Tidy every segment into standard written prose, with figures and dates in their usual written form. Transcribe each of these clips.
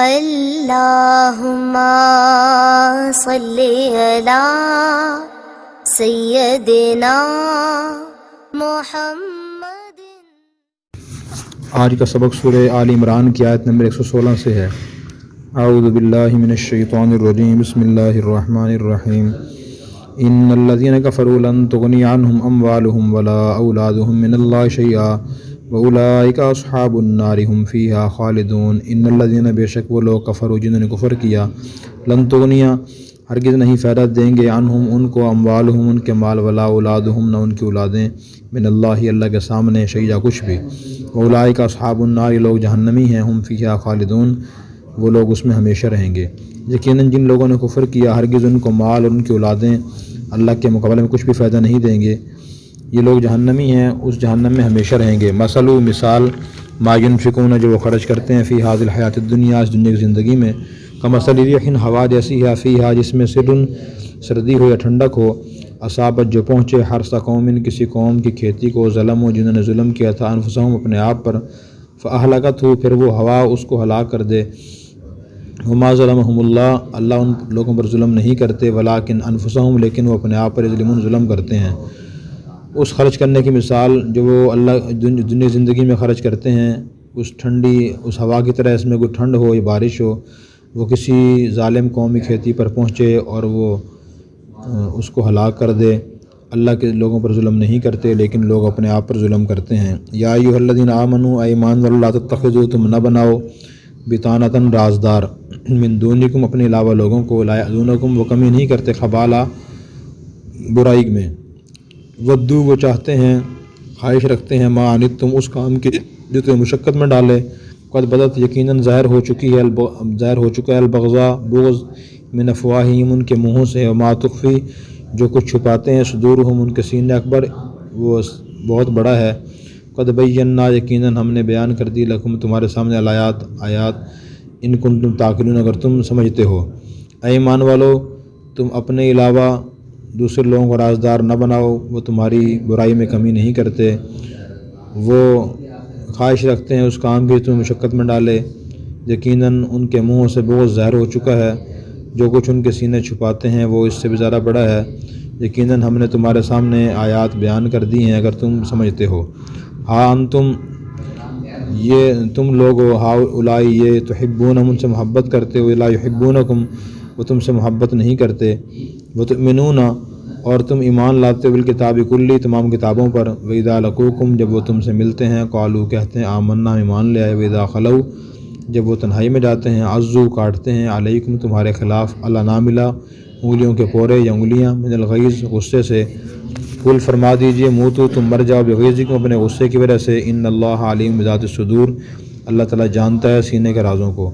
اللہم صلی علی سیدنا محمد۔ آج کا سبق سورہ آل عمران کی آیت نمبر 116 سے ہے۔ اعوذ باللہ من الشیطان الرجیم، بسم اللہ الرحمن الرحیم۔ ان الذین کفروا لن تغنی عنہم اموالہم ولا اولادہم من اللہ شیئا وَأُولَٰئِكَ أَصْحَابُ النَّارِ هُمْ فِيهَا خَالِدُونَ۔ ان الذین بے شک وہ لوگ کفروا جنہوں نے کفر کیا، لن تغنیا ہرگز نہیں فائدہ دیں گے عنہم ان کو، اموالہم ان کے مال، ولا اولادہم نہ ان کی اولادیں، من اللہ کے سامنے شیئا کچھ بھی، وَأُولَٰئِكَ أَصْحَابُ النَّارِ لوگ جہنمی ہیں، ہم فیہا خالدون وہ لوگ اس میں ہمیشہ رہیں گے۔ یقیناً جن لوگوں نے کفر کیا ہرگز ان کو مال اور ان کی اولادیں اللہ کے مقابلے میں کچھ بھی فائدہ نہیں دیں گے، یہ لوگ جہنمی ہیں، اس جہنم میں ہمیشہ رہیں گے۔ مثال ما ينفقون جو وہ خرچ کرتے ہیں، فی هذه الحیات الدنیا اس دنیا کی زندگی میں، کمثل ریح ہوا جیسی ہے، فیہا جس میں سردی ہو یا ٹھنڈک ہو، اصابت جو پہنچے حرث قوم کسی قوم کی کھیتی کو، ظلموا جنہوں نے ظلم کیا تھا، انفسہم اپنے آپ پر، فاہلکتہ پھر وہ ہوا اس کو ہلاک کر دے، وما ظلمہم اللہ ان لوگوں پر ظلم نہیں کرتے، ولیکن انفسہم لیکن وہ اپنے آپ پر یظلمون ظلم کرتے ہیں۔ اس خرچ کرنے کی مثال جو وہ اللہ دنیا زندگی میں خرچ کرتے ہیں، اس ہوا کی طرح، اس میں کوئی ٹھنڈ ہو یا بارش ہو، وہ کسی ظالم قومی کھیتی پر پہنچے اور وہ اس کو ہلاک کر دے۔ اللہ کے لوگوں پر ظلم نہیں کرتے لیکن لوگ اپنے آپ پر ظلم کرتے ہیں۔ یا ایھا الذین آمنوا ایمان واللہ لا تتخذوا تم نہ بناؤ بطانۃ رازدار، من دونکم اپنے علاوہ لوگوں کو، لا یأذونکم وہ کمی نہیں کرتے، خبالہ برائی میں، ودو وہ چاہتے ہیں، خواہش رکھتے ہیں، ما عنتم اس کام کے جو تمہیں مشقت میں ڈالے، قد بدت یقیناً ظاہر ہو چکا ہے البغضاء بغض، من افواہہم ان کے منہوں سے، وما تخفی جو کچھ چھپاتے ہیں، صدورہم ان کے سینے اکبر وہ بہت بڑا ہے، قد بینا یقیناً ہم نے بیان کر دی، لکم تمہارے سامنے آیات ان کنتم تعقلون اگر تم سمجھتے ہو۔ اے ایمان والو تم اپنے علاوہ دوسرے لوگوں کو رازدار نہ بناؤ، وہ تمہاری برائی میں کمی نہیں کرتے، وہ خواہش رکھتے ہیں اس کام کی تمہیں مشقت میں ڈالے، یقیناً ان کے منہوں سے بغض ظاہر ہو چکا ہے، جو کچھ ان کے سینے چھپاتے ہیں وہ اس سے بھی زیادہ بڑا ہے، یقیناً ہم نے تمہارے سامنے آیات بیان کر دی ہیں اگر تم سمجھتے ہو۔ ہاں انتم یہ تم لوگ، ہا اولائی یہ، تحبونہم ان سے محبت کرتے ہو، لا یحبونکم وہ تم سے محبت نہیں کرتے، وتؤمنون اور تم ایمان لاتے ہو بالکتاب کلی تمام کتابوں پر، وَإِذَا لَقُوكُمْ جب وہ تم سے ملتے ہیں، قالوا کہتے ہیں آمنا ایمان لے آئے، وَإِذَا خَلَوْا جب وہ تنہائی میں جاتے ہیں، عَضُّوا کاٹتے ہیں، علیکم تمہارے خلاف، الانامل انگلیوں کے پورے یا انگلیاں، من الغیظ غصے سے، قل فرما دیجئے موتو تم مر جاؤ، بغیظکم اپنے غصے کی وجہ سے، ان اللہ علیم بذات الصدور اللہ تعالیٰ جانتا ہے سینے کے رازوں کو۔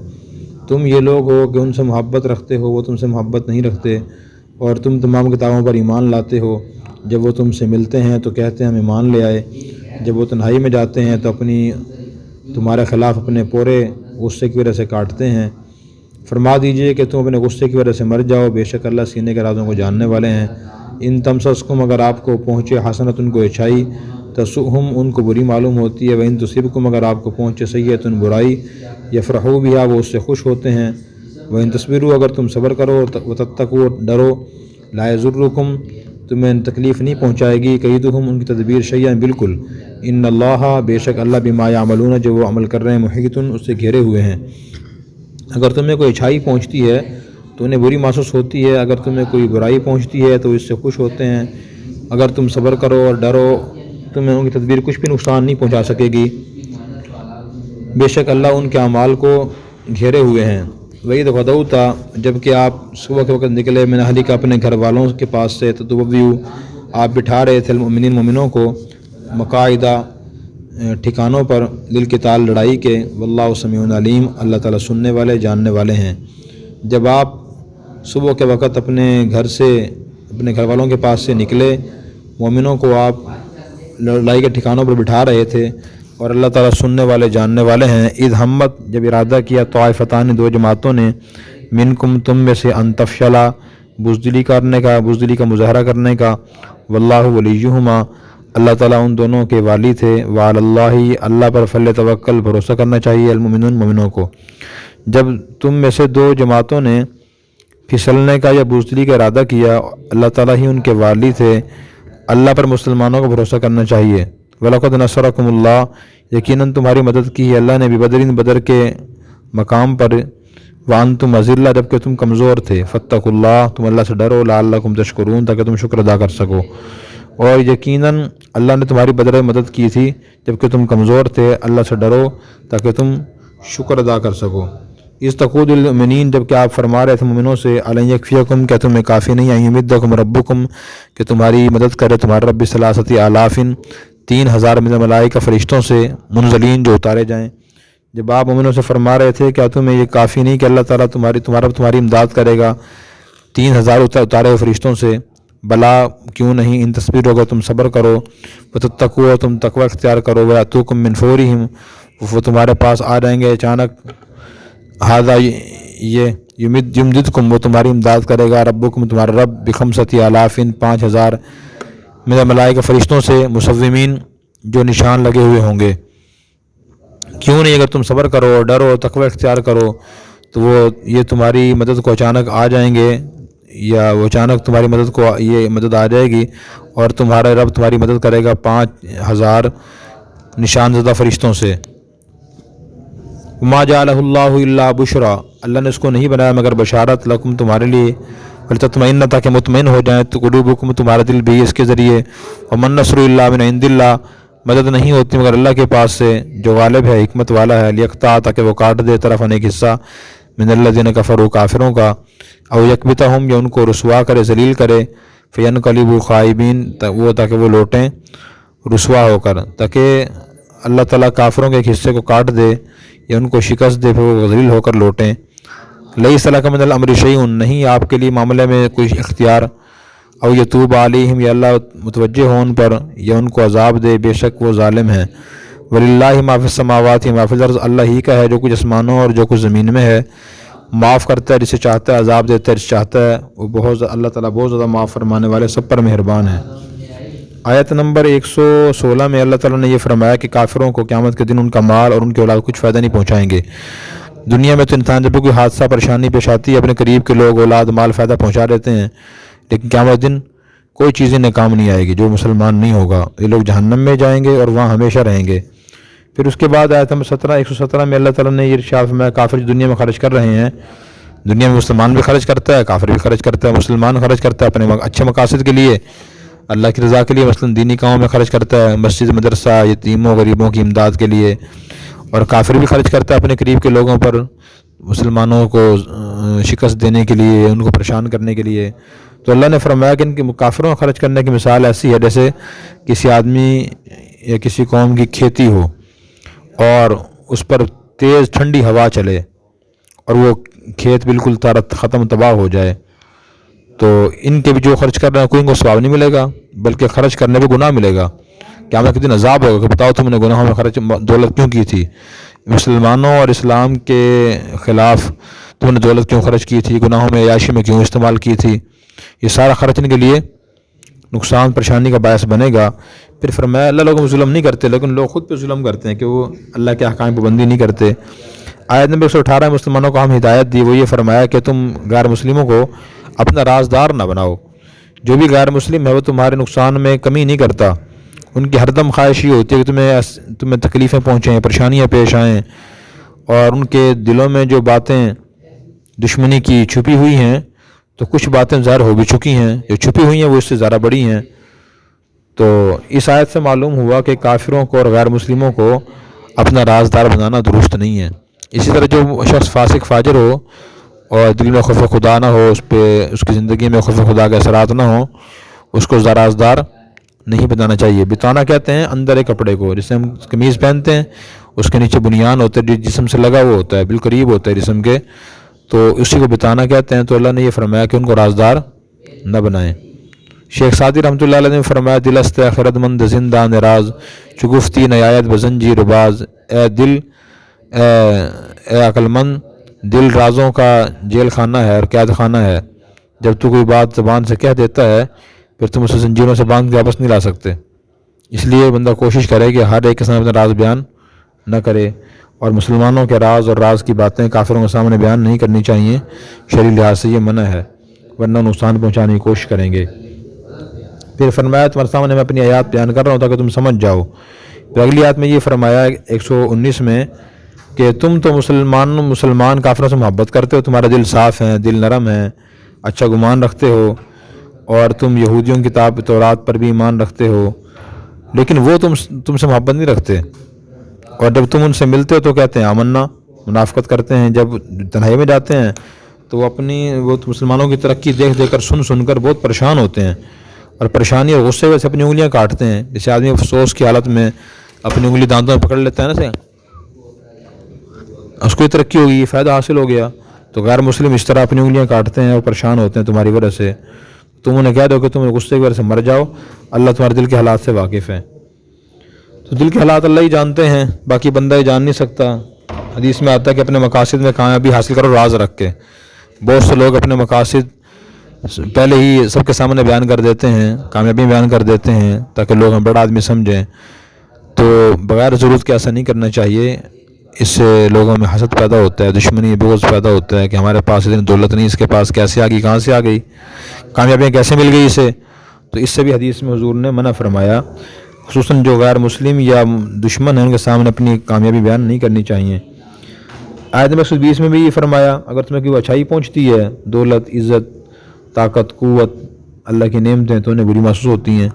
تم یہ لوگ ہو کہ ان سے محبت رکھتے ہو، وہ تم سے محبت نہیں رکھتے، اور تم تمام کتابوں پر ایمان لاتے ہو، جب وہ تم سے ملتے ہیں تو کہتے ہیں ہم ایمان لے آئے، جب وہ تنہائی میں جاتے ہیں تو تمہارے خلاف اپنے پورے غصے کی وجہ سے کاٹتے ہیں۔ فرما دیجئے کہ تم اپنے غصے کی وجہ سے مر جاؤ، بے شک اللہ سینے کے رازوں کو جاننے والے ہیں۔ ان تمسسکم اگر آپ کو پہنچے حسنۃ ان کو اچھائی، تسؤہم ان کو بری معلوم ہوتی ہے، وان تصبکم اگر آپ کو پہنچے سیئۃ برائی، یفرحوا بہا وہ اس سے خوش ہوتے ہیں، وان تصبروا اگر تم صبر کرو، وتتقوا ڈرو، لا یضرکم تمہیں تکلیف نہیں پہنچائے گی، کیدہم ان کی تدبیر شیئا بالکل، ان اللہ بے شک اللہ بما یعملون جو وہ عمل کر رہے ہیں، محیط اس سے گھیرے ہوئے ہیں۔ اگر تمہیں کوئی اچھائی پہنچتی ہے تو انہیں بری محسوس ہوتی ہے، اگر تمہیں کوئی برائی پہنچتی ہے تو اس سے خوش ہوتے ہیں، اگر تم صبر کرو اور ڈرو تمہیں ان کی تدبیر کچھ بھی نقصان نہیں پہنچا سکے گی، بے شک اللہ ان کے اعمال کو گھیرے ہوئے ہیں۔ وَإِذْ غَدَوْتَ جب کہ آپ صبح کے وقت نکلے، من اہلک اپنے گھر والوں کے پاس سے، تتبوئ آپ بٹھا رہے تھے المؤمنین مومنوں کو، مقاعدہ ٹھکانوں پر، للقتال لڑائی کے، واللہ سمیع علیم اللہ تعالیٰ سننے والے جاننے والے ہیں۔ جب آپ صبح کے وقت اپنے گھر والوں کے پاس سے نکلے، مومنوں کو آپ لڑائی کے ٹھکانوں پر بٹھا رہے تھے، اور اللہ تعالیٰ سننے والے جاننے والے ہیں۔ اذ ہمت جب ارادہ کیا طائفتان دو جماعتوں نے، منکم تم میں سے، ان تفشلا بزدلی کا مظاہرہ کرنے کا، واللہ ولیہما اللہ تعالیٰ ان دونوں کے والی تھے، وعلی اللہ اللہ پر فلیتوکل بھروسہ کرنا چاہیے، المؤمنون مومنوں کو۔ جب تم میں سے دو جماعتوں نے پھسلنے کا یا بزدلی کا ارادہ کیا، اللہ تعالیٰ ہی ان کے والی تھے۔ اللہ پر مسلمانوں کو بھروسہ کرنا چاہیے۔ وَلَقَدْ نَصَرَكُمُ اللَّهُ، یقیناً تمہاری مدد کی ہے اللہ نے بِبَدْرٍ، بدر کے مقام پر، وَأَنْتُمْ أَذِلَّةٌ، جبکہ تم کمزور تھے، فَاتَّقُوا اللَّهَ، تم اللہ سے ڈرو، لَعَلَّكُمْ تَشْكُرُونَ، تاکہ تم شکر ادا کر سکو۔ اور یقیناً اللہ نے تمہاری بدر میں مدد کی تھی جبکہ تم کمزور تھے، اللہ سے ڈرو تاکہ تم شکر ادا کر سکو۔ اِذْ تَقُولُ لِلْمُؤْمِنِينَ، جب کہ آپ فرما رہے تھے مومنوں سے، أَلَنْ يَكْفِيَكُمْ، کیا تمہیں کافی نہیں، أَنْ يُمِدَّكُمْ رَبُّكُمْ، کہ تمہاری مدد کرے تمہارا رب بثلاثة آلاف، 3000 من الملائکہ فرشتوں سے، منزلین جو اتارے جائیں۔ جب آپ مومنوں سے فرما رہے تھے کیا تمہیں یہ کافی نہیں کہ اللہ تعالیٰ تمہاری امداد کرے گا 3000 اتارے ہوئے فرشتوں سے؟ بلا، کیوں نہیں، ان تصویر ہوگا تم صبر کرو، وتتقوا، تم تقوی اختیار کرو، ویاتوکم من فورہم، وہ تمہارے پاس آ جائیں گے اچانک، ہذا، یہ، یمددکم، وہ تمہاری امداد کرے گا، ربکم، تمہارا رب، بخمسۃ آلاف، 5000 من الملائکہ فرشتوں سے، مصومین، جو نشان لگے ہوئے ہوں گے۔ کیوں نہیں، اگر تم صبر کرو، ڈرو، تقوی اختیار کرو تو وہ یہ تمہاری مدد کو اچانک آ جائیں گے، یا وہ اچانک تمہاری مدد کو یہ مدد آ جائے گی، اور تمہارا رب تمہاری مدد کرے گا 5000 نشان زدہ فرشتوں سے۔ ما جعلہ اللہ الا بشرا، اللہ نے اس کو نہیں بنایا مگر بشارت، لکم، تمہارے لیے، ولتطمئن، تاکہ مطمئن ہو جائیں قلوبکم، تمہارا دل بھی اس کے ذریعے، ومن نصر الا من عند اللہ، مدد نہیں ہوتی مگر اللہ کے پاس سے جو غالب ہے، حکمت والا ہے، لیقطع، تاکہ وہ کاٹ دے طرفاً ایک حصہ، من الذین کفروا، کافروں کا، او یکبتہم، یا ان کو رسوا کرے، ذلیل کرے، فینقلبوا خائبین، تاکہ وہ لوٹیں رسوا ہو کر، تاکہ اللہ تعالیٰ کافروں کے ایک حصے کو کاٹ دے یا ان کو شکست دے، پھر وہ ذلیل ہو کر لوٹیں۔ لیس لک من الامر شیء، نہیں آپ کے لیے معاملے میں کوئی اختیار، او یتوب علیہم، یا اللہ متوجہ ہو ان پر یا ان کو عذاب دے، بے شک وہ ظالم ہیں۔ وللہ ما فی السماوات ما فی الارض، اللہ ہی کا ہے جو کچھ آسمانوں اور جو کچھ زمین میں ہے، معاف کرتا ہے جسے چاہتا ہے، عذاب دیتا ہے جسے چاہتا ہے، وہ اللہ تعالیٰ بہت زیادہ معاف فرمانے والے، سب پر مہربان ہے۔ آیت نمبر 116 میں اللہ تعالیٰ نے یہ فرمایا کہ کافروں کو قیامت کے دن ان کا مال اور ان کی اولاد کچھ فائدہ نہیں پہنچائیں گے۔ دنیا میں تو انسان جب کوئی حادثہ پریشانی پیش آتی ہے، اپنے قریب کے لوگ، اولاد، مال، فائدہ پہنچا دیتے ہیں، لیکن قیامت دن کوئی چیز انہیں کام نہیں آئے گی۔ جو مسلمان نہیں ہوگا یہ لوگ جہنم میں جائیں گے اور وہاں ہمیشہ رہیں گے۔ پھر اس کے بعد آیت نمبر 117 میں اللہ تعالیٰ نے یہ ارشاد فرمایا، کافر جو دنیا میں خرچ کر رہے ہیں، دنیا میں مسلمان بھی خرچ کرتا ہے، کافر بھی خرچ کرتا ہے، مسلمان خرچ کرتا ہے اپنے اچھے مقاصد کے لیے، اللہ کی رضا کے لیے، مثلا دینی کاموں میں خرچ کرتا ہے، مسجد، مدرسہ، یتیموں، غریبوں کی امداد کے لیے، اور کافر بھی خرچ کرتا ہے اپنے قریب کے لوگوں پر، مسلمانوں کو شکست دینے کے لیے، ان کو پریشان کرنے کے لیے۔ تو اللہ نے فرمایا کہ ان کے کافروں کا خرچ کرنے کی مثال ایسی ہے جیسے کسی آدمی یا کسی قوم کی کھیتی ہو اور اس پر تیز ٹھنڈی ہوا چلے اور وہ کھیت بالکل ختم تباہ ہو جائے، تو ان کے بھی جو خرچ کر رہے ہیں کوئی ان کو ثواب نہیں ملے گا، بلکہ خرچ کرنے پہ گناہ ملے گا۔ قیامت کے دن عذاب ہوگا کہ بتاؤ تم نے گناہوں میں خرچ دولت کیوں کی تھی، مسلمانوں اور اسلام کے خلاف تم نے دولت کیوں خرچ کی تھی، گناہوں میں، عیاشی میں کیوں استعمال کی تھی۔ یہ سارا خرچ ان کے لیے نقصان، پریشانی کا باعث بنے گا۔ پھر فرمایا اللہ لوگوں ظلم نہیں کرتے، لیکن لوگ خود پہ ظلم کرتے ہیں کہ وہ اللہ کے احکام کی پابندی نہیں کرتے۔ آیت نمبر 118 مسلمانوں کو ہم ہدایت دی، وہ یہ فرمایا کہ تم غیر مسلموں کو اپنا رازدار نہ بناؤ۔ جو بھی غیر مسلم ہے وہ تمہارے نقصان میں کمی نہیں کرتا، ان کی ہر دم خواہش یہ ہوتی ہے کہ تمہیں تکلیفیں پہنچیں، پریشانیاں پیش آئیں، اور ان کے دلوں میں جو باتیں دشمنی کی چھپی ہوئی ہیں، تو کچھ باتیں ظاہر ہو بھی چکی ہیں، جو چھپی ہوئی ہیں وہ اس سے زیادہ بڑی ہیں۔ تو اس آیت سے معلوم ہوا کہ کافروں کو اور غیر مسلموں کو اپنا رازدار بنانا درست نہیں ہے۔ اسی طرح جو شخص فاسق فاجر ہو اور دل میں خوف خدا نہ ہو، اس کی زندگی میں خوف خدا کے اثرات نہ ہوں، اس کو رازدار نہیں بنانا چاہیے۔ بتانا کہتے ہیں اندر ایک کپڑے کو، جسے ہم قمیض پہنتے ہیں اس کے نیچے بنیان ہوتا ہے، جسم سے لگا ہوا ہوتا ہے، بالقریب ہوتا ہے جسم کے، تو اسی کو بتانا کہتے ہیں۔ تو اللہ نے یہ فرمایا کہ ان کو رازدار نہ بنائیں۔ شیخ سعدی رحمۃ اللہ علیہ نے فرمایا، دل است خرد مند زندان راز، چگفتی نیایت بزنجیر باز، اے دل، اے عقل مند، دل رازوں کا جیل خانہ ہے اور قید خانہ ہے۔ جب تو کوئی بات زبان سے کہہ دیتا ہے پھر تم اسے زنجیروں سے باندھ کے واپس نہیں لا سکتے۔ اس لیے بندہ کوشش کرے کہ ہر ایک کے سامنے اپنا راز بیان نہ کرے۔ اور مسلمانوں کے راز اور راز کی باتیں کافروں کے سامنے بیان نہیں کرنی چاہیے، شرعی لحاظ سے یہ منع ہے، ورنہ نقصان پہنچانے کی کوشش کریں گے۔ پھر فرمایا تمہارے سامنے میں اپنی آیات بیان کر رہا ہوں تاکہ تم سمجھ جاؤ۔ پھر اگلی آیت میں یہ فرمایا 119 میں کہ تم تو مسلمان کافروں سے محبت کرتے ہو، تمہارا دل صاف ہے، دل نرم ہے، اچھا گمان رکھتے ہو، اور تم یہودیوں کی کتاب تورات پر بھی ایمان رکھتے ہو، لیکن وہ تم سے محبت نہیں رکھتے، اور جب تم ان سے ملتے ہو تو کہتے ہیں آمنا، منافقت کرتے ہیں۔ جب تنہائی میں جاتے ہیں تو وہ مسلمانوں کی ترقی دیکھ دیکھ کر سن کر بہت پریشان ہوتے ہیں، اور پریشانی اور غصے وجہ سے اپنی انگلیاں کاٹتے ہیں، جیسے آدمی افسوس کی حالت میں اپنی انگلی دانتوں میں پکڑ لیتا ہے نا، سے اس کو ترقی ہوگی، فائدہ حاصل ہو گیا، تو غیر مسلم اس طرح اپنی انگلیاں کاٹتے ہیں اور پریشان ہوتے ہیں تمہاری وجہ سے۔ تم انہیں کہہ دو کہ تم غصے کی وجہ سے مر جاؤ، اللہ تمہارے دل کے حالات سے واقف ہے۔ تو دل کے حالات اللہ ہی جانتے ہیں، باقی بندہ ہی جان نہیں سکتا۔ حدیث میں آتا ہے کہ اپنے مقاصد میں کامیابی حاصل کرو راز رکھ کے۔ بہت سے لوگ اپنے مقاصد پہلے ہی سب کے سامنے بیان کر دیتے ہیں، کامیابی بیان کر دیتے ہیں تاکہ لوگ ہم بڑا آدمی سمجھیں، تو بغیر ضرورت کے ایسا نہیں کرنا چاہیے۔ اس سے لوگوں میں حسد پیدا ہوتا ہے، دشمنی بغض پیدا ہوتا ہے کہ ہمارے پاس اتنی دولت نہیں، اس کے پاس کیسے آ گئی، کہاں سے آ گئی، کامیابیاں کیسے مل گئی اسے۔ تو اس سے بھی حدیث میں حضور نے منع فرمایا، خصوصاً جو غیر مسلم یا دشمن ہیں ان کے سامنے اپنی کامیابی بیان نہیں کرنی چاہیے۔ آیت نمبر 120 میں بھی یہ فرمایا اگر تمہیں کوئی اچھائی پہنچتی ہے، دولت، عزت، طاقت، قوت، اللہ کی نعمتیں، تو انہیں بری محسوس ہوتی ہیں۔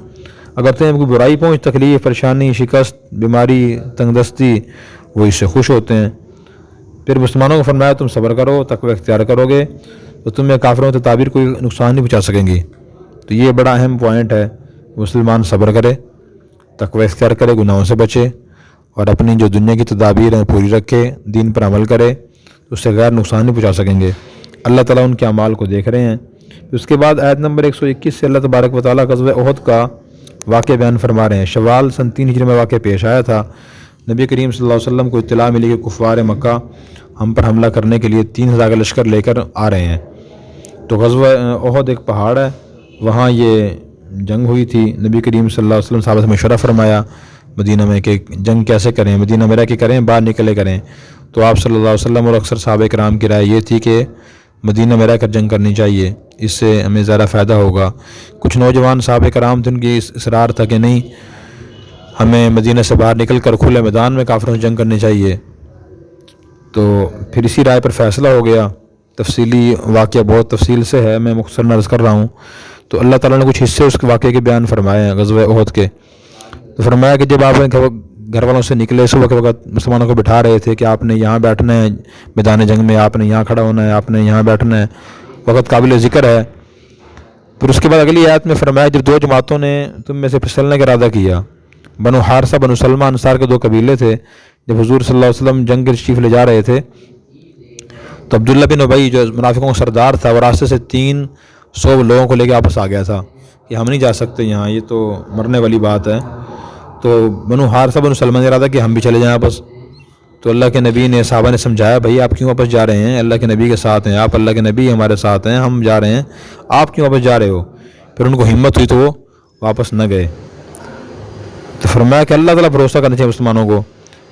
اگر تمہیں کوئی برائی پہنچ، تکلیف، پریشانی، شکست، بیماری، تنگ دستی، وہ اس سے خوش ہوتے ہیں۔ پھر مسلمانوں کو فرمایا تم صبر کرو، تقوی اختیار کرو گے تو تمہیں کافروں سے تعبیر کوئی نقصان نہیں پہنچا سکیں گی۔ تو یہ بڑا اہم پوائنٹ ہے، مسلمان صبر کرے، تقوی اختیار کرے، گناہوں سے بچے، اور اپنی جو دنیا کی تدابیر ہیں پوری رکھے، دین پر عمل کرے، اس سے غیر نقصان نہیں پہنچا سکیں گے۔ اللہ تعالیٰ ان کے اعمال کو دیکھ رہے ہیں۔ اس کے بعد آیت نمبر 121 سے اللہ تبارک و تعالیٰ غزوہ احد کا واقعہ بیان فرما رہے ہیں۔ شوال سن 3 ہجری میں واقعہ پیش آیا تھا۔ نبی کریم صلی اللہ علیہ وسلم کو اطلاع ملی کہ کفار مکہ ہم پر حملہ کرنے کے لیے 3000 کا لشکر لے کر آ رہے ہیں۔ تو غزوہ احد ایک پہاڑ ہے، وہاں یہ جنگ ہوئی تھی۔ نبی کریم صلی اللہ علیہ وسلم صحابہ سے مشورہ فرمایا مدینہ میں کہ جنگ کیسے کریں، مدینہ میں رہ کے کریں، باہر نکلے کریں۔ تو آپ صلی اللہ علیہ وسلم اور اکثر صحابہ کرام کی رائے یہ تھی کہ مدینہ میں رہ کر جنگ کرنی چاہیے، اس سے ہمیں زیادہ فائدہ ہوگا۔ کچھ نوجوان صحابہ کرام تھے، ان کی اصرار تھا کہ نہیں، ہمیں مدینہ سے باہر نکل کر کھلے میدان میں کافروں سے جنگ کرنی چاہیے۔ تو پھر اسی رائے پر فیصلہ ہو گیا۔ تفصیلی واقعہ بہت تفصیل سے ہے، میں مختصر عرض کر رہا ہوں۔ تو اللہ تعالیٰ نے کچھ حصے اس کے واقعے کے بیان فرمائے ہیں غزوہ احد کے۔ تو فرمایا کہ جب آپ گھر والوں سے نکلے، صبح کے وقت مسلمانوں کو بٹھا رہے تھے کہ آپ نے یہاں بیٹھنا ہے میدان جنگ میں، آپ نے یہاں کھڑا ہونا ہے، آپ نے یہاں بیٹھنا ہے، وقت قابل ذکر ہے۔ پھر اس کے بعد اگلی آیت میں فرمایا جب 2 جماعتوں نے تم میں سے پھسلنے کا ارادہ کیا، بنو حارثہ، بنو سلمہ، انصار کے 2 قبیلے تھے، جب حضور صلی اللہ علیہ وسلم جنگ کے تشریف لے جا رہے تھے تو عبداللہ بن ابی جو منافقوں کا سردار تھا، وہ راستے سے 300 لوگوں کو لے کے واپس آ گیا تھا کہ ہم نہیں جا سکتے یہاں، یہ تو مرنے والی بات ہے۔ تو بنو حارثہ، بنو سلمہ نے ارادہ کہ ہم بھی چلے جائیں واپس۔ تو اللہ کے نبی نے، صحابہ نے سمجھایا بھائی آپ کیوں واپس جا رہے ہیں، اللہ کے نبی کے ساتھ ہیں آپ، اللہ کے نبی ہمارے ساتھ ہیں، ہم جا رہے ہیں، آپ کیوں واپس جا رہے ہو؟ پھر ان کو ہمت ہوئی تو وہ واپس نہ گئے۔ تو فرمایا کہ اللہ تعالیٰ بھروسہ کرنا چاہیے مسلمانوں کو۔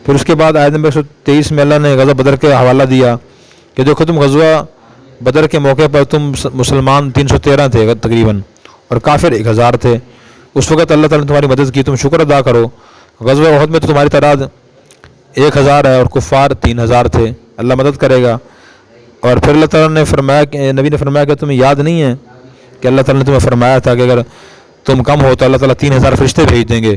پھر اس کے بعد آیت نمبر 123 میں اللہ نے غزوہ بدر کے حوالہ دیا کہ دیکھو تم غزوہ بدر کے موقع پر تم مسلمان 313 تھے تقریباً، اور کافر 1000 تھے۔ اس وقت اللہ تعالیٰ نے تمہاری مدد کی، تم شکر ادا کرو۔ غزوہ احد میں تو تمہاری تعداد 1000 ہے اور کفار 3000 تھے، اللہ مدد کرے گا۔ اور پھر اللہ تعالیٰ نے فرمایا کہ نبی نے فرمایا کہ تمہیں یاد نہیں ہے کہ اللہ تعالیٰ نے تمہیں فرمایا تھا کہ اگر تم کم ہو تو اللہ تعالیٰ 3000 فرشتے بھیج دیں گے۔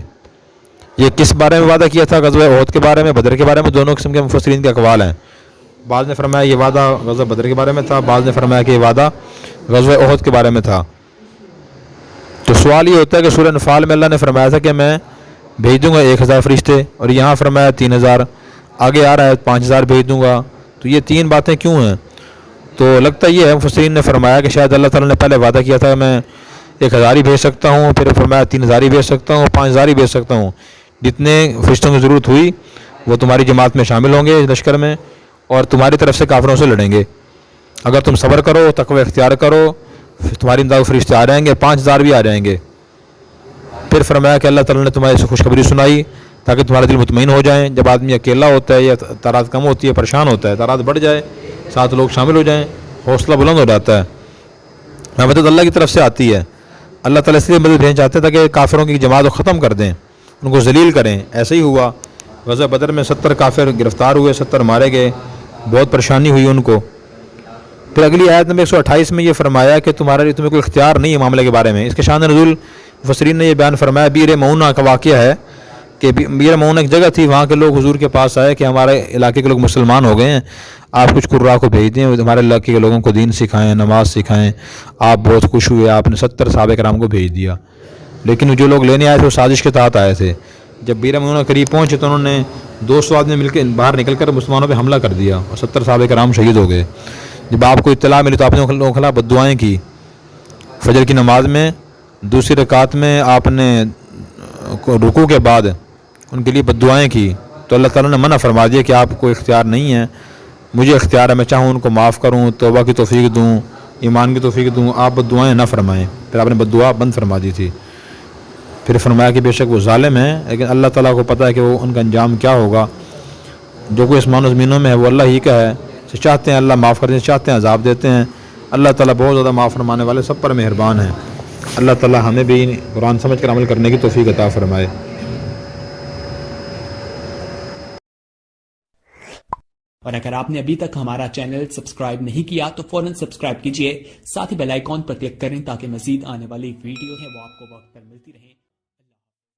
یہ کس بارے میں وعدہ کیا تھا؟ غزوہ احد کے بارے میں، بدر کے بارے میں، دونوں قسم کے مفسرین کے اقوال ہیں۔ بعض نے فرمایا یہ وعدہ غزوہ بدر کے بارے میں تھا، بعض نے فرمایا کہ یہ وعدہ غزوہ احد کے بارے میں تھا۔ تو سوال یہ ہوتا ہے کہ سورہ انفال میں اللہ نے فرمایا تھا کہ میں بھیج دوں گا 1000 فرشتے، اور یہاں فرمایا 3000، آگے آ رہا ہے 5000 بھیج دوں گا، تو یہ 3 باتیں کیوں ہیں؟ تو لگتا یہ ہے مفسرین نے فرمایا کہ شاید اللہ تعالیٰ نے پہلے وعدہ کیا تھا میں 1000 ہی بھیج سکتا ہوں، پھر فرمایا 3000 ہی بھیج سکتا ہوں، 5000 ہی بھیج سکتا ہوں۔ جتنے فرشتوں کی ضرورت ہوئی وہ تمہاری جماعت میں شامل ہوں گے اس لشکر میں، اور تمہاری طرف سے کافروں سے لڑیں گے۔ اگر تم صبر کرو، تقوی اختیار کرو، تمہاری امداد فرشتے آ جائیں گے، 5000 بھی آ جائیں گے۔ پھر فرمایا کہ اللہ تعالیٰ نے تمہاری سے خوشخبری سنائی، تاکہ تمہارا دل مطمئن ہو جائیں. جب آدمی اکیلا ہوتا ہے یا تعداد کم ہوتی ہے پریشان ہوتا ہے, تعداد بڑھ جائے 7 لوگ شامل ہو جائیں, حوصلہ بلند ہو جاتا ہے. مدد اللہ کی طرف سے آتی ہے. اللہ تعالیٰ اس لیے مدد بھیجنا چاہتے ہیں تاکہ کافروں کی جماعت کو ختم کر دیں, ان کو ذلیل کریں. ایسا ہی ہوا, غزوہ بدر میں 70 کافر گرفتار ہوئے, 70 مارے گئے, بہت پریشانی ہوئی ان کو. پھر اگلی آیت نمبر 128 میں یہ فرمایا کہ تمہارے لیے تمہیں کوئی اختیار نہیں ہے معاملے کے بارے میں. اس کے شان نزول مفسرین نے یہ بیان فرمایا, بیر معونہ کا واقعہ ہے کہ بیر معونہ ایک جگہ تھی, وہاں کے لوگ حضور کے پاس آئے کہ ہمارے علاقے کے لوگ مسلمان ہو گئے ہیں, آپ کچھ قراء کو بھیج دیں, ہمارے علاقے کے لوگوں کو دین سکھائیں, نماز سکھائیں. آپ بہت خوش ہوئے, آپ نے 70 صحابہ کرام کو بھیج دیا. لیکن جو لوگ لینے آئے تھے وہ سازش کے تحت آئے تھے. جب بیر معونہ قریب پہنچے تو انہوں نے 200 آدمی مل کے باہر نکل کر مسلمانوں پہ حملہ کر دیا اور 70 صحابہ کرام شہید ہو گئے. جب آپ کو اطلاع ملی تو آپ نے ان کے خلاف بددعائیں کی. فجر کی نماز میں دوسری رکعت میں آپ نے رکوع کے بعد ان کے لیے بددعائیں کی, تو اللہ تعالیٰ نے منع فرما دیا کہ آپ کو اختیار نہیں ہے, مجھے اختیار ہے, میں چاہوں ان کو معاف کروں, توبہ کی توفیق دوں, ایمان کی توفیق دوں, آپ بددعائیں نہ فرمائیں. پھر آپ نے بددعا بند فرما دی تھی. پھر فرمایا کہ بے شک وہ ظالم ہیں, لیکن اللہ تعالیٰ کو پتہ ہے کہ وہ ان کا انجام کیا ہوگا. جو کوئی آسمان و زمینوں میں ہے وہ اللہ ہی کا ہے, چاہتے ہیں اللہ معاف کرتے ہیں, چاہتے ہیں عذاب دیتے ہیں. اللہ تعالیٰ بہت زیادہ معاف فرمانے والے, سب پر مہربان ہیں. اللہ تعالیٰ ہمیں بھی قرآن سمجھ کر عمل کرنے کی توفیق عطا فرمائے. اور اگر آپ نے ابھی تک ہمارا چینل سبسکرائب نہیں کیا تو فوراً سبسکرائب کیجئے, ساتھ ہی بیل آئیکن پر کلک کریں تاکہ مزید آنے والی ویڈیو ہے وہ آپ کو وقت پر ملتی رہیں.